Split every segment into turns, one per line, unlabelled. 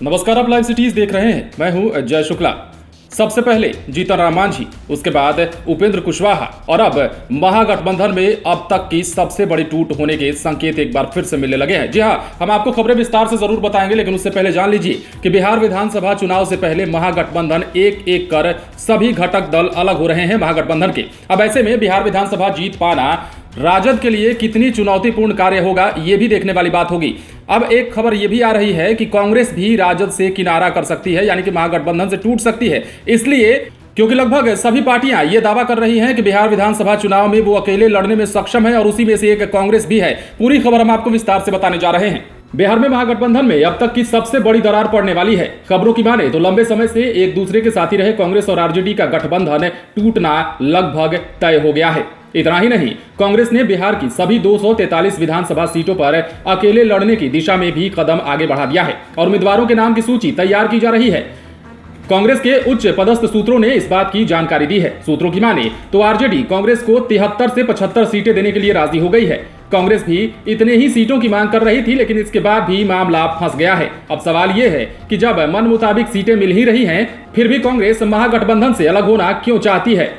नमस्कार, आप live cities देख रहे हैं। मैं हूं जय शुक्ला। सबसे पहले जीतन राम मांझी, उसके बाद उपेंद्र कुशवाहा और अब महागठबंधन में अब तक की सबसे बड़ी टूट होने के संकेत एक बार फिर से मिलने लगे हैं। जी हां, हम आपको खबरें विस्तार से जरूर बताएंगे, लेकिन उससे पहले जान लीजिए कि बिहार विधानसभा चुनाव से पहले महागठबंधन एक एक कर सभी घटक दल अलग हो रहे हैं महागठबंधन के। अब ऐसे में बिहार विधानसभा जीत पाना राजद के लिए कितनी चुनौतीपूर्ण कार्य होगा, ये भी देखने वाली बात होगी। अब एक खबर यह भी आ रही है कि कांग्रेस भी राजद से किनारा कर सकती है, यानी कि महागठबंधन से टूट सकती है। इसलिए क्योंकि लगभग सभी पार्टियां यह दावा कर रही हैं कि बिहार विधानसभा चुनाव में वो अकेले लड़ने में सक्षम है और उसी में से एक कांग्रेस भी है। पूरी खबर हम आपको विस्तार से बताने जा रहे हैं। बिहार में महागठबंधन में अब तक की सबसे बड़ी दरार पड़ने वाली है। खबरों की माने तो लंबे समय से एक दूसरे के साथी रहे कांग्रेस और आरजेडी का गठबंधन टूटना लगभग तय हो गया है। इतना ही नहीं, कांग्रेस ने बिहार की सभी 243 विधानसभा सीटों पर अकेले लड़ने की दिशा में भी कदम आगे बढ़ा दिया है और उम्मीदवारों के नाम की सूची तैयार की जा रही है। कांग्रेस के उच्च पदस्थ सूत्रों ने इस बात की जानकारी दी है। सूत्रों की माने तो आरजेडी कांग्रेस को 73 से 75 सीटें देने के लिए राजी हो गई है। कांग्रेस भी इतने ही सीटों की मांग कर रही थी, लेकिन इसके बाद भी मामला फंस गया है। अब सवाल यह है कि जब मन मुताबिक सीटें मिल ही रही हैं, फिर भी कांग्रेस महागठबंधन से अलग होना क्यों चाहती है।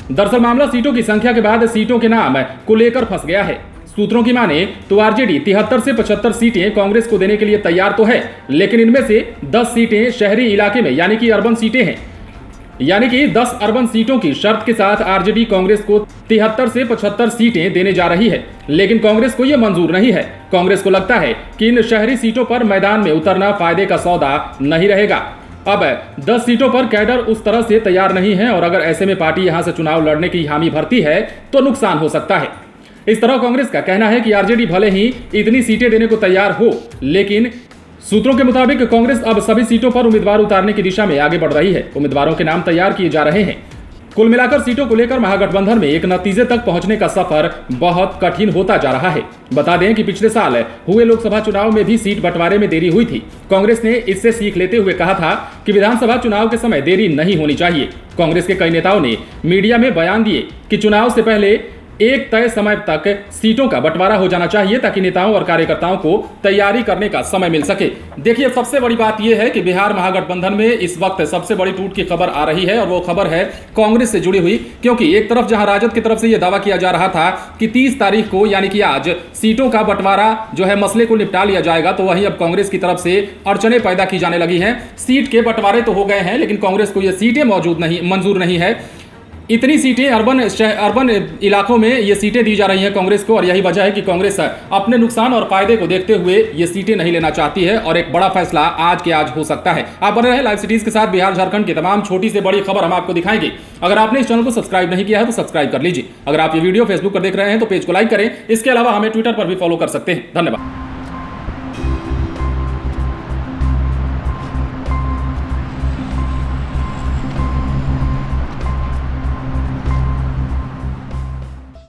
दरअसल मामला सीटों की संख्या के बाद सीटों के नाम को लेकर फंस गया है। सूत्रों की माने तो आरजेडी 73 से 75 सीटें कांग्रेस को देने के लिए तैयार तो है, लेकिन इनमें से 10 सीटें शहरी इलाके में यानी कि अर्बन सीटें हैं। यानी कि 10 अर्बन सीटों की शर्त के साथ आरजेडी कांग्रेस को 73 से 75 सीटें देने जा रही है, लेकिन कांग्रेस को यह मंजूर नहीं है। कांग्रेस को लगता है कि इन शहरी सीटों पर मैदान में उतरना फायदे का सौदा नहीं रहेगा। अब 10 सीटों पर कैडर उस तरह से तैयार नहीं है और अगर ऐसे में पार्टी यहां से चुनाव लड़ने की हामी भरती है तो नुकसान हो सकता है। इस तरह कांग्रेस का कहना है कि आरजेडी भले ही इतनी सीटें देने को तैयार हो, लेकिन सूत्रों के मुताबिक कांग्रेस अब सभी सीटों पर उम्मीदवार उतारने की दिशा में आगे बढ़ रही है। उम्मीदवारों के नाम तैयार किए जा रहे हैं। कुल मिलाकर सीटों को लेकर महागठबंधन में एक नतीजे तक पहुंचने का सफर बहुत कठिन होता जा रहा है। बता दें कि पिछले साल हुए लोकसभा चुनाव में भी सीट बंटवारे में देरी हुई थी। कांग्रेस ने इससे सीख लेते हुए कहा था कि विधानसभा चुनाव के समय देरी नहीं होनी चाहिए। कांग्रेस के कई नेताओं ने मीडिया में बयान दिए कि चुनाव से पहले एक तय समय तक सीटों का बंटवारा हो जाना चाहिए ताकि नेताओं और कार्यकर्ताओं को तैयारी करने का समय मिल सके। देखिए, सबसे बड़ी बात यह है कि बिहार महागठबंधन में इस वक्त सबसे बड़ी टूट की खबर आ रही है और वो खबर है कांग्रेस से जुड़ी हुई। क्योंकि एक तरफ जहां राजद की तरफ से यह दावा किया जा रहा था कि 30 तारीख को यानी कि आज सीटों का बंटवारा जो है मसले को निपटा लिया जाएगा, तो वहीं अब कांग्रेस की तरफ से अड़चने पैदा की जाने लगी हैं। सीट के बंटवारे तो हो गए हैं, लेकिन कांग्रेस को यह सीटें मंजूर नहीं है। इतनी सीटें अर्बन इलाकों में ये सीटें दी जा रही हैं कांग्रेस को और यही वजह है कि कांग्रेस अपने नुकसान और फायदे को देखते हुए ये सीटें नहीं लेना चाहती है और एक बड़ा फैसला आज के आज हो सकता है। आप बने रहे लाइव सिटीज के साथ। बिहार झारखंड की तमाम छोटी से बड़ी खबर हम आपको दिखाएंगे। अगर आपने इस चैनल को सब्सक्राइब नहीं किया है तो सब्सक्राइब कर लीजिए। अगर आप ये वीडियो फेसबुक पर देख रहे हैं तो पेज को लाइक करें। इसके अलावा हमें ट्विटर पर भी फॉलो कर सकते हैं। धन्यवाद।